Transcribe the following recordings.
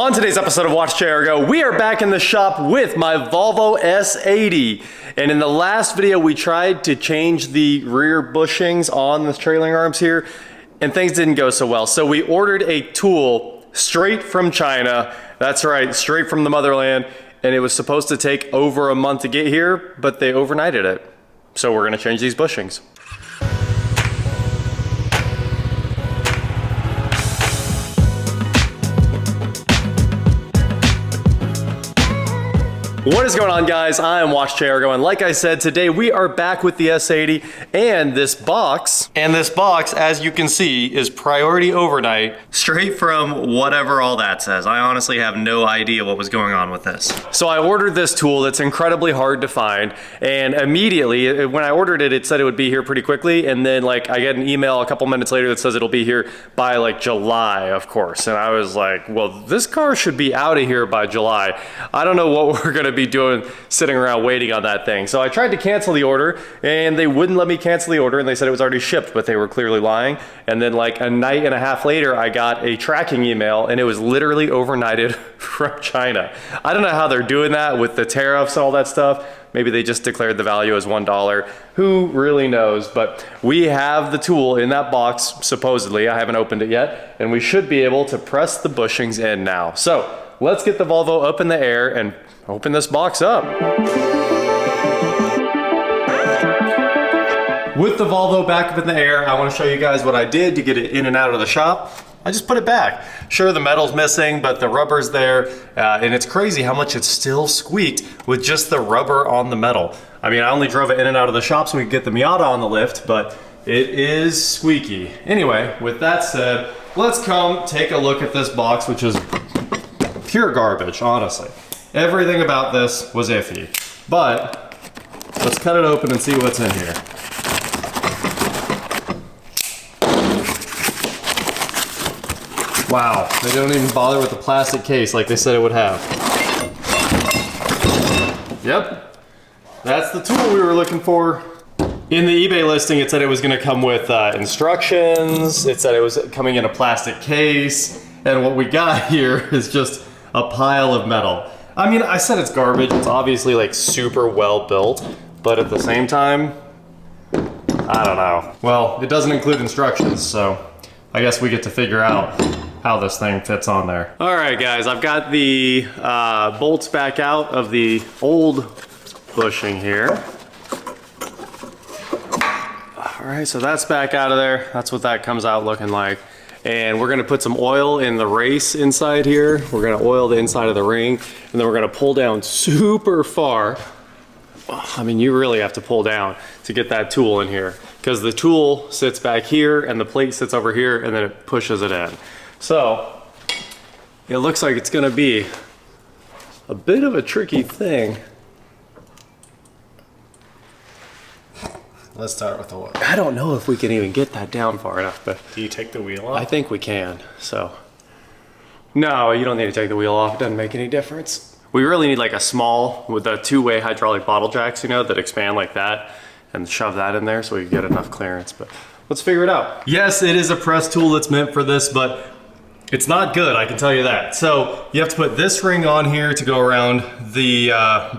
On today's episode of WatchJRGo, we are back in the shop with my Volvo S80. And in the last video, we tried to change the rear bushings on the trailing arms here, and things didn't go so well. So we ordered a tool straight from China. That's right, straight from the motherland. And it was supposed to take over a month to get here, but they overnighted it. So we're gonna change these bushings. What is going on, guys? I am WatchJRGo, and like I said, today we are back with the S80 and this box. And this box, as you can see, is priority overnight, straight from whatever all that says. I honestly have no idea what was going on with this. So I ordered this tool that's incredibly hard to find, and immediately, when I ordered it, it said it would be here pretty quickly, and then like I get an email a couple minutes later that says it'll be here by like July, of course. And I was like, well, this car should be out of here by July. I don't know what we're gonna be doing sitting around waiting on that thing. So I tried to cancel the order and they wouldn't let me cancel the order, and they said it was already shipped, but they were clearly lying. And then like a night and a half later, I got a tracking email and it was literally overnighted from China. I don't know how they're doing that with the tariffs and all that stuff. Maybe they just declared the value as $1. Who really knows? But we have the tool in that box, supposedly. I haven't opened it yet, and we should be able to press the bushings in now. So let's get the Volvo up in the air and open this box up. With the Volvo back up in the air, I want to show you guys what I did to get it in and out of the shop. I just put it back. Sure, the metal's missing, but the rubber's there, and it's crazy how much it still squeaked with just the rubber on the metal. I mean, I only drove it in and out of the shop so we could get the Miata on the lift, but it is squeaky. Anyway, with that said, let's come take a look at this box, which is pure garbage, honestly. Everything about this was iffy, but let's cut it open and see what's in here. Wow, they don't even bother with the plastic case like they said it would have. Yep, that's the tool we were looking for. In the eBay listing, it said it was gonna come with instructions. It said it was coming in a plastic case. And what we got here is just a pile of metal. I mean, I said it's garbage. It's obviously like super well built, but at the same time, I don't know. Well, it doesn't include instructions, so I guess we get to figure out how this thing fits on there. All right, guys, I've got the bolts back out of the old bushing here. All right, so that's back out of there. That's what that comes out looking like. And we're gonna put some oil in the race inside here. We're gonna oil the inside of the ring, and then we're gonna pull down super far. I mean, you really have to pull down to get that tool in here, because the tool sits back here and the plate sits over here, and then it pushes it in. So it looks like it's gonna be a bit of a tricky thing. Let's start with the oil. I don't know if we can even get that down far enough, but do you take the wheel off? I think we can. So no, you don't need to take the wheel off. It doesn't make any difference. We really need like a small with the two-way hydraulic bottle jacks, you know, that expand like that, and shove that in there so we can get enough clearance. But let's figure it out. Yes, it is a press tool that's meant for this, but it's not good, I can tell you that. So you have to put this ring on here to go around the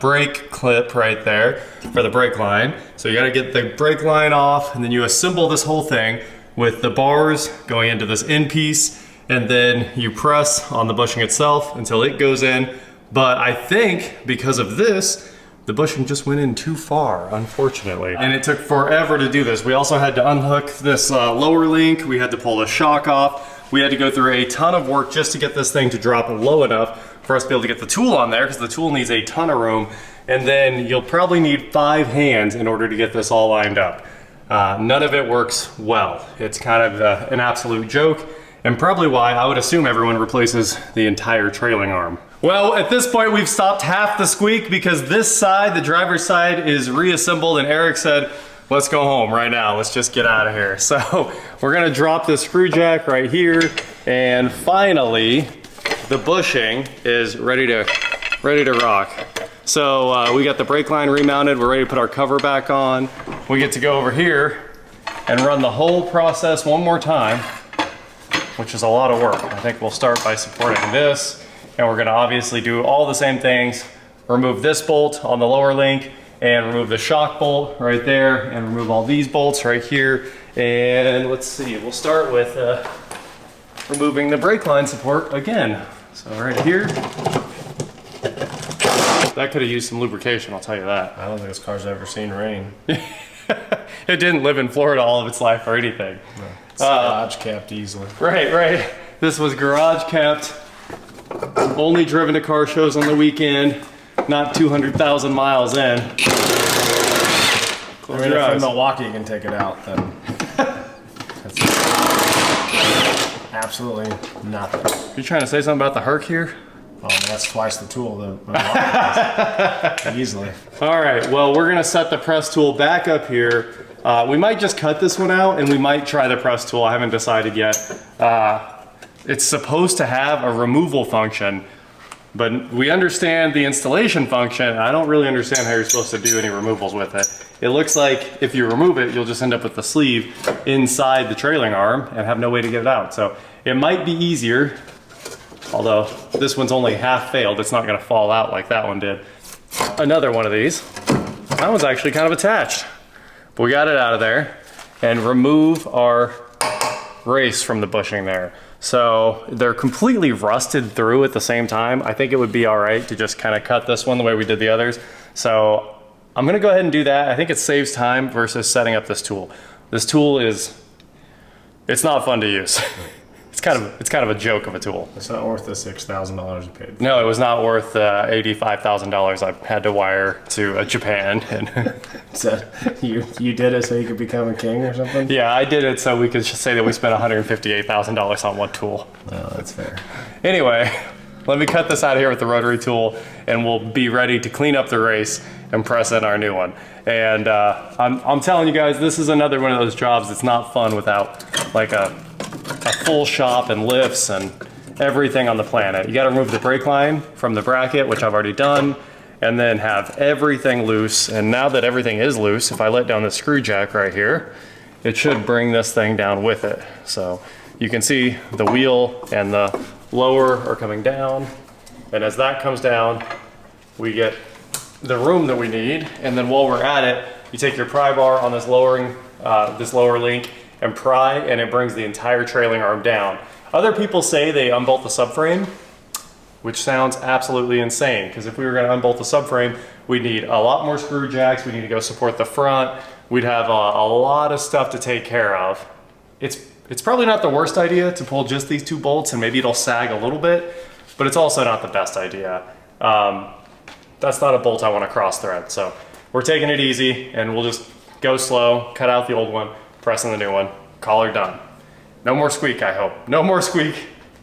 brake clip right there for the brake line. So you gotta get the brake line off, and then you assemble this whole thing with the bars going into this end piece, and then you press on the bushing itself until it goes in. But I think because of this, the bushing just went in too far, unfortunately. And it took forever to do this. We also had to unhook this lower link. We had to pull the shock off. We had to go through a ton of work just to get this thing to drop low enough for us to be able to get the tool on there, because the tool needs a ton of room. And then you'll probably need 5 hands in order to get this all lined up. None of it works well. It's kind of an absolute joke, and probably why I would assume everyone replaces the entire trailing arm. Well, at this point, we've stopped half the squeak because this side, the driver's side, is reassembled, and Eric said, let's go home right now. Let's just get out of here. So we're gonna drop this screw jack right here, and finally, the bushing is ready to rock. So we got the brake line remounted. We're ready to put our cover back on. We get to go over here and run the whole process one more time, which is a lot of work. I think we'll start by supporting this and we're gonna obviously do all the same things. Remove this bolt on the lower link, and remove the shock bolt right there, and remove all these bolts right here. And let's see, we'll start with removing the brake line support again. So right here. That could have used some lubrication, I'll tell you that. I don't think this car's ever seen rain. It didn't live in Florida all of its life or anything. No, it's garage capped easily. Right. This was garage capped, only driven to car shows on the weekend, not 200,000 miles in. I mean, if in Milwaukee you can take it out, then that's absolutely nothing. You trying to say something about the Herc here? Oh, that's twice the tool easily. All right, well, we're gonna set the press tool back up here. We might just cut this one out and we might try the press tool. I haven't decided yet. It's supposed to have a removal function, but we understand the installation function. I don't really understand how you're supposed to do any removals with it. It looks like if you remove it, you'll just end up with the sleeve inside the trailing arm and have no way to get it out. So it might be easier. Although this one's only half failed, it's not gonna fall out like that one did. Another one of these. That one's actually kind of attached. But we got it out of there and remove our race from the bushing there. So they're completely rusted through at the same time. I think it would be all right to just kind of cut this one the way we did the others. So I'm gonna go ahead and do that. I think it saves time versus setting up this tool. This tool it's not fun to use. It's kind of a joke of a tool. It's not worth the $6,000 you paid. No, it was not worth the $85,000 I had to wire to Japan. And so you did it so you could become a king or something? Yeah, I did it so we could just say that we spent $158,000 on one tool. Well, that's fair. Anyway, let me cut this out of here with the rotary tool, and we'll be ready to clean up the race and press in our new one. And I'm telling you guys, this is another one of those jobs that's not fun without like a full shop and lifts and everything on the planet. You gotta remove the brake line from the bracket, which I've already done, and then have everything loose. And now that everything is loose, if I let down the screw jack right here, it should bring this thing down with it. So you can see the wheel and the lower are coming down. And as that comes down, we get the room that we need. And then while we're at it, you take your pry bar on this lower link and pry, and it brings the entire trailing arm down. Other people say they unbolt the subframe, which sounds absolutely insane, because if we were gonna unbolt the subframe, we'd need a lot more screw jacks, we need to go support the front, we'd have a lot of stuff to take care of. It's probably not the worst idea to pull just these two bolts, and maybe it'll sag a little bit, but it's also not the best idea. That's not a bolt I wanna cross thread, so we're taking it easy, and we'll just go slow, cut out the old one, press in the new one, call her done. No more squeak, I hope. No more squeak,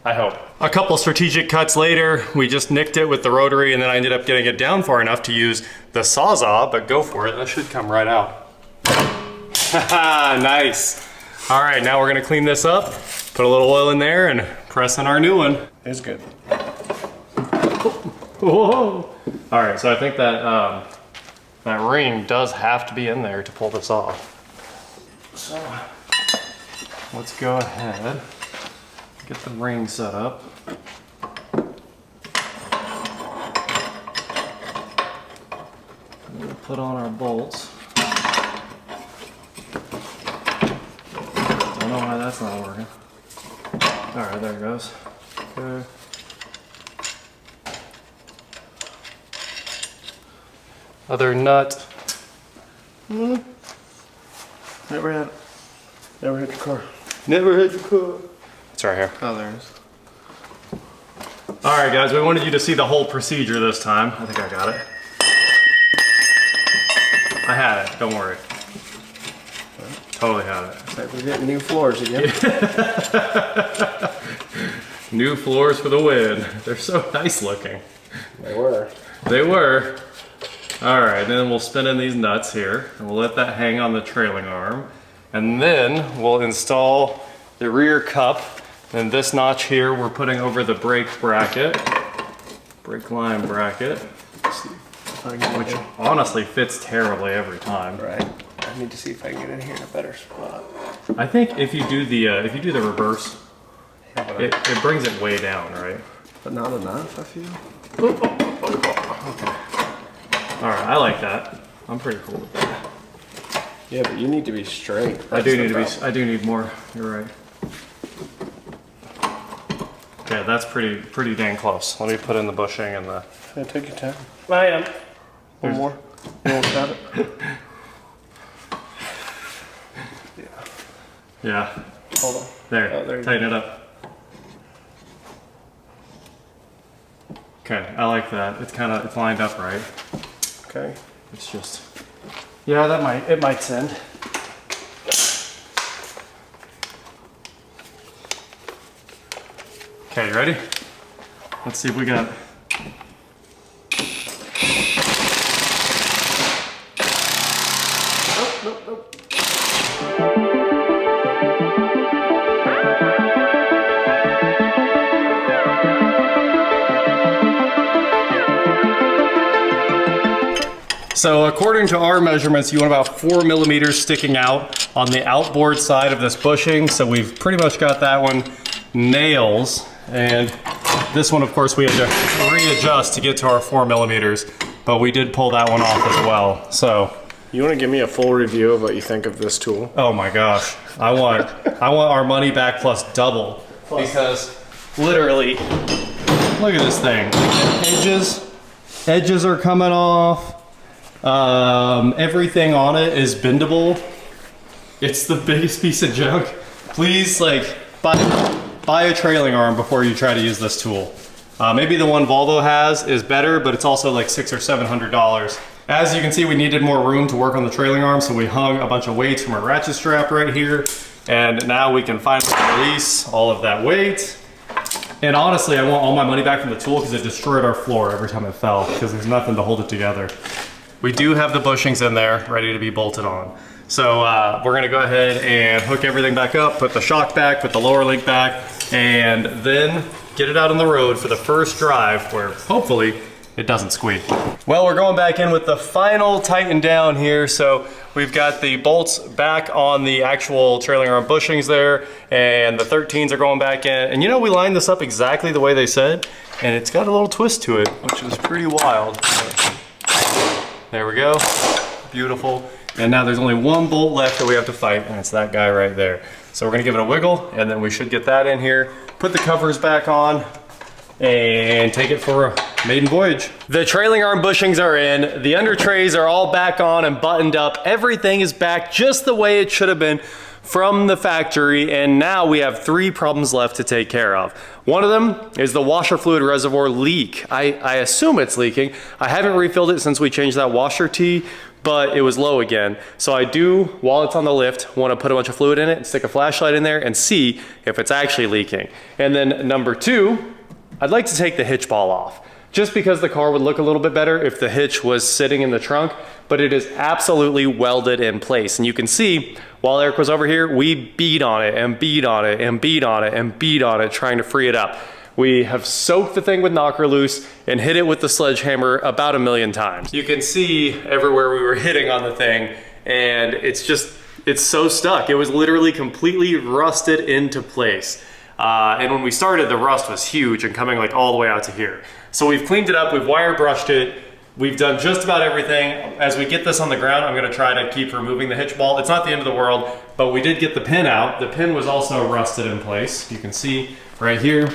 I hope. A couple strategic cuts later, we just nicked it with the rotary, and then I ended up getting it down far enough to use the Sawzall, but go for it, that should come right out. Haha, nice. All right, now we're gonna clean this up, put a little oil in there, and press in our new one. It's good. Whoa. All right, so I think that that ring does have to be in there to pull this off. So let's go ahead, get the ring set up. I'm gonna put on our bolts. Don't know why that's not working. All right, there it goes. Okay. Other nut. Never hit your car. Never hit your car. It's right here. Oh, there it is. All right, guys, we wanted you to see the whole procedure this time. I think I got it. I had it, don't worry. Totally had it. It's like we're getting new floors again. New floors for the win. They're so nice looking. They were. They were. All right, then we'll spin in these nuts here, and we'll let that hang on the trailing arm. And then we'll install the rear cup. And this notch here, we're putting over the brake bracket, brake line bracket, which honestly fits terribly every time. Right. I need to see if I can get in here in a better spot. I think if you do the reverse, it brings it way down, right? But not enough, I feel. Okay. All right, I like that. I'm pretty cool with that. Yeah, but you need to be straight. I do need more. You're right. Okay, that's pretty dang close. Let me put in the bushing and the. Yeah, take your time. I am. One more. You almost got it. Yeah. Hold on. There. Oh, there you Tighten it up. Okay, I like that. It's lined up right. Okay. It's just. Yeah, it might send. Okay, you ready? Let's see if we got. Nope. So according to our measurements, you want about 4 millimeters sticking out on the outboard side of this bushing. So we've pretty much got that one nails. And this one, of course, we had to readjust to get to our 4 millimeters, but we did pull that one off as well. So You want to give me a full review of what you think of this tool? oh my gosh, I want our money back plus double. Because literally, look at this thing. Edges are coming off. Everything on it is bendable. It's the biggest piece of junk. Please, like, buy a trailing arm before you try to use this tool. Maybe the one Volvo has is better, but it's also like $600 or $700. As you can see, we needed more room to work on the trailing arm, so we hung a bunch of weights from a ratchet strap right here. And now we can finally release all of that weight. And honestly, I want all my money back from the tool because it destroyed our floor every time it fell because there's nothing to hold it together. We do have the bushings in there ready to be bolted on. So we're gonna go ahead and hook everything back up, put the shock back, put the lower link back, and then get it out on the road for the first drive where hopefully it doesn't squeak. Well, we're going back in with the final tighten down here. So we've got the bolts back on the actual trailing arm bushings there, and the 13s are going back in. And you know, we lined this up exactly the way they said, and it's got a little twist to it, which is pretty wild. There we go, beautiful. And now there's only one bolt left that we have to fight, and it's that guy right there. So we're gonna give it a wiggle, and then we should get that in here, put the covers back on, and take it for a maiden voyage. The trailing arm bushings are in, the under trays are all back on and buttoned up. Everything is back just the way it should have been from the factory, and now we have 3 problems left to take care of. One of them is the washer fluid reservoir leak. I assume it's leaking. I haven't refilled it since we changed that washer tee, but it was low again. So I do, while it's on the lift, want to put a bunch of fluid in it and stick a flashlight in there and see if it's actually leaking. And then number 2, I'd like to take the hitch ball off, just because the car would look a little bit better if the hitch was sitting in the trunk, but it is absolutely welded in place. And you can see, while Eric was over here, we beat on it and beat on it and beat on it and beat on it, trying to free it up. We have soaked the thing with knocker loose and hit it with the sledgehammer about 1,000,000 times. You can see everywhere we were hitting on the thing, and it's so stuck. It was literally completely rusted into place. And when we started, the rust was huge and coming like all the way out to here. So we've cleaned it up, we've wire brushed it, we've done just about everything. As we get this on the ground, I'm gonna try to keep removing the hitch ball. It's not the end of the world, but we did get the pin out. The pin was also rusted in place. You can see right here,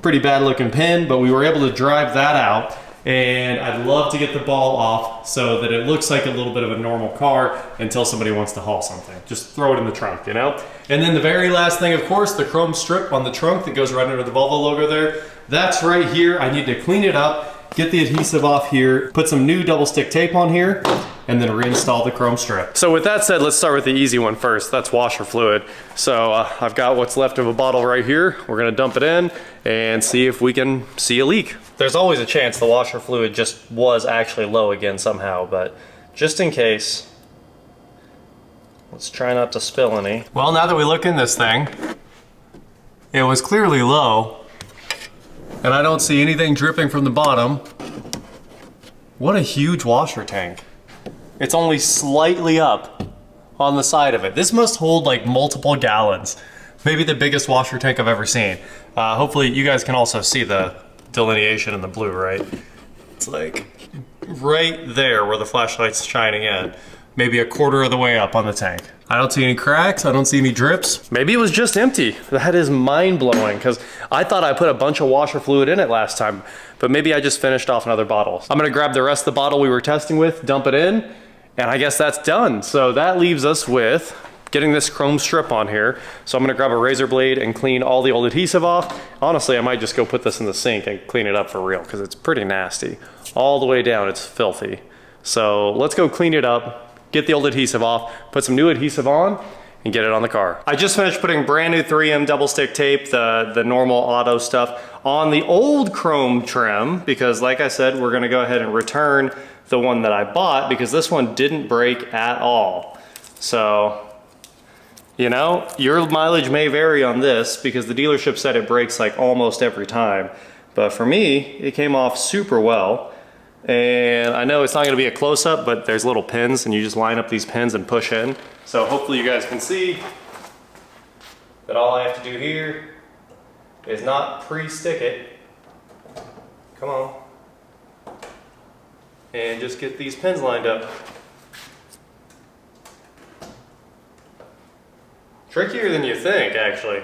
pretty bad looking pin, but we were able to drive that out. And I'd love to get the ball off so that it looks like a little bit of a normal car until somebody wants to haul something. Just throw it in the trunk, you know? And then the very last thing, of course, the chrome strip on the trunk that goes right under the Volvo logo there. That's right here. I need to clean it up, get the adhesive off here, put some new double stick tape on here, and then reinstall the chrome strip. So with that said, let's start with the easy one first. That's washer fluid. So I've got what's left of a bottle right here. We're gonna dump it in and see if we can see a leak. There's always a chance the washer fluid just was actually low again somehow, but just in case, let's try not to spill any. Well, now that we look in this thing, it was clearly low, and I don't see anything dripping from the bottom. What a huge washer tank. It's only slightly up on the side of it. This must hold like multiple gallons. Maybe the biggest washer tank I've ever seen. Hopefully you guys can also see the delineation in the blue, right? It's like right there where the flashlight's shining in. Maybe a quarter of the way up on the tank. I don't see any cracks, I don't see any drips. Maybe it was just empty. That is mind-blowing, because I thought I put a bunch of washer fluid in it last time, but maybe I just finished off another bottle. I'm gonna grab the rest of the bottle we were testing with, dump it in, and I guess that's done. So that leaves us with getting this chrome strip on here. So I'm gonna grab a razor blade and clean all the old adhesive off. Honestly, I might just go put this in the sink and clean it up for real, because it's pretty nasty. All the way down, it's filthy. So let's go clean it up, get the old adhesive off, put some new adhesive on, and get it on the car. I just finished putting brand new 3M double stick tape, the normal auto stuff, on the old chrome trim, because like I said, we're gonna go ahead and return the one that I bought, because this one didn't break at all. So, you know, your mileage may vary on this, because the dealership said it breaks like almost every time. But for me, it came off super well. And I know it's not gonna be a close-up, but there's little pins, and you just line up these pins and push in. So hopefully you guys can see that all I have to do here is not pre-stick it. Come on. And just get these pins lined up. Trickier than you think, actually.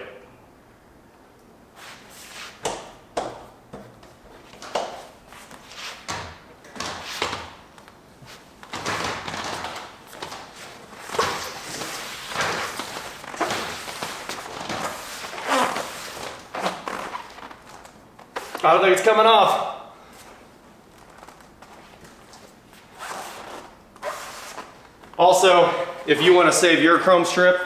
I don't think it's coming off. Also, if you want to save your chrome strip,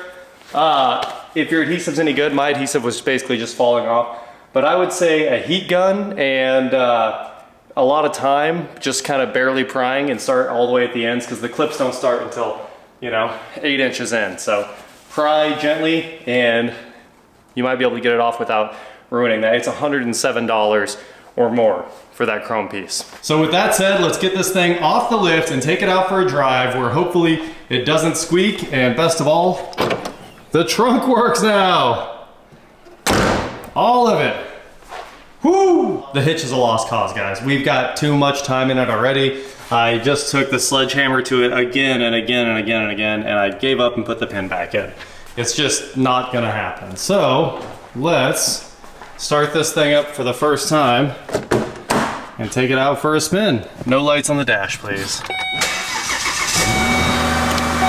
if your adhesive's any good, my adhesive was basically just falling off. But I would say a heat gun and a lot of time, just kind of barely prying and start all the way at the ends, because the clips don't start until, you know, 8 inches in. So pry gently and you might be able to get it off without ruining that. It's $107 or more for that chrome piece. So with that said, let's get this thing off the lift and take it out for a drive where hopefully it doesn't squeak, and best of all, the trunk works now. All of it. Whoo! The hitch is a lost cause, guys. We've got too much time in it already. I just took the sledgehammer to it again and again and again and again, and I gave up and put the pin back in. It's just not gonna happen. So let's start this thing up for the first time and take it out for a spin. No lights on the dash, please.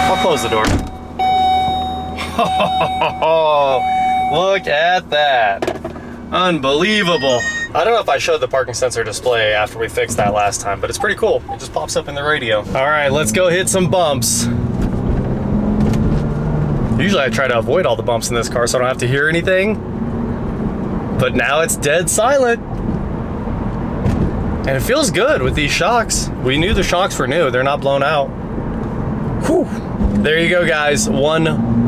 I'll close the door. Look at that. Unbelievable. I don't know if I showed the parking sensor display after we fixed that last time, but it's pretty cool. It just pops up in the radio. All right, let's go hit some bumps. Usually I try to avoid all the bumps in this car so I don't have to hear anything. But now it's dead silent. And it feels good with these shocks. We knew the shocks were new, they're not blown out. Whew. There you go, guys. One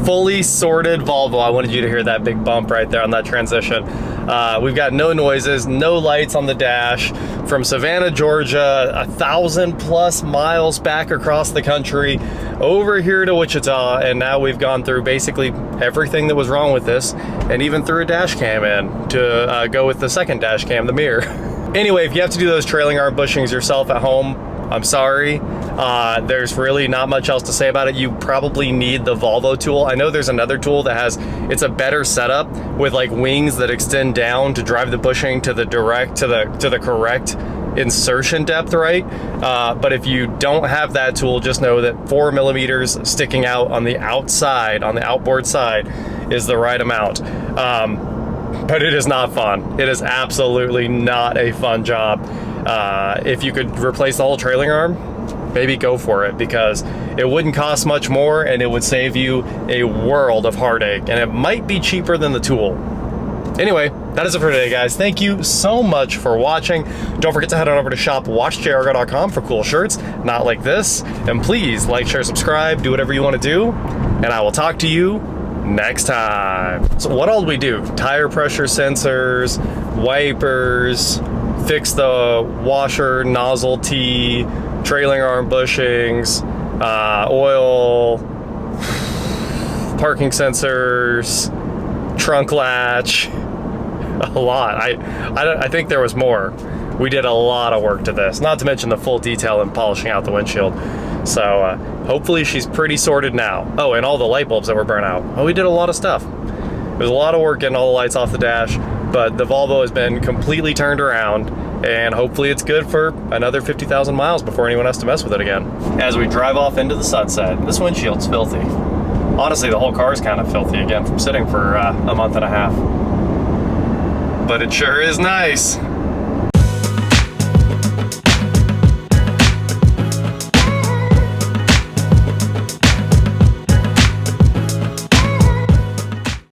fully sorted Volvo. I wanted you to hear that big bump right there on that transition. We've got no noises, no lights on the dash. From Savannah, Georgia, 1,000+ miles back across the country, over here to Wichita, and now we've gone through basically everything that was wrong with this, and even threw a dash cam in to go with the second dash cam, the mirror. Anyway, if you have to do those trailing arm bushings yourself at home, I'm sorry. There's really not much else to say about it. You probably need the Volvo tool. I know there's another tool that has, it's a better setup with like wings that extend down to drive the bushing to the correct insertion depth, right? But if you don't have that tool, just know that 4 millimeters sticking out on the outside, on the outboard side, is the right amount. But it is not fun. It is absolutely not a fun job. If you could replace the whole trailing arm, maybe go for it, because it wouldn't cost much more and it would save you a world of heartache, and it might be cheaper than the tool. Anyway, that is it for today, guys. Thank you so much for watching. Don't forget to head on over to shop.WatchJRGo.com for cool shirts, not like this. And please like, share, subscribe, do whatever you want to do, and I will talk to you next time. So what all did we do? Tire pressure sensors, wipers, fix the washer nozzle T, trailing arm bushings, oil, parking sensors, trunk latch. A lot. I think there was more. We did a lot of work to this, not to mention the full detail and polishing out the windshield. So hopefully she's pretty sorted now. Oh, and all the light bulbs that were burnt out. Oh, we did a lot of stuff. There's a lot of work getting all the lights off the dash, but the Volvo has been completely turned around, and hopefully it's good for another 50,000 miles before anyone has to mess with it again. As we drive off into the sunset, this windshield's filthy. Honestly, the whole car is kind of filthy again from sitting for a month and a half. But it sure is nice.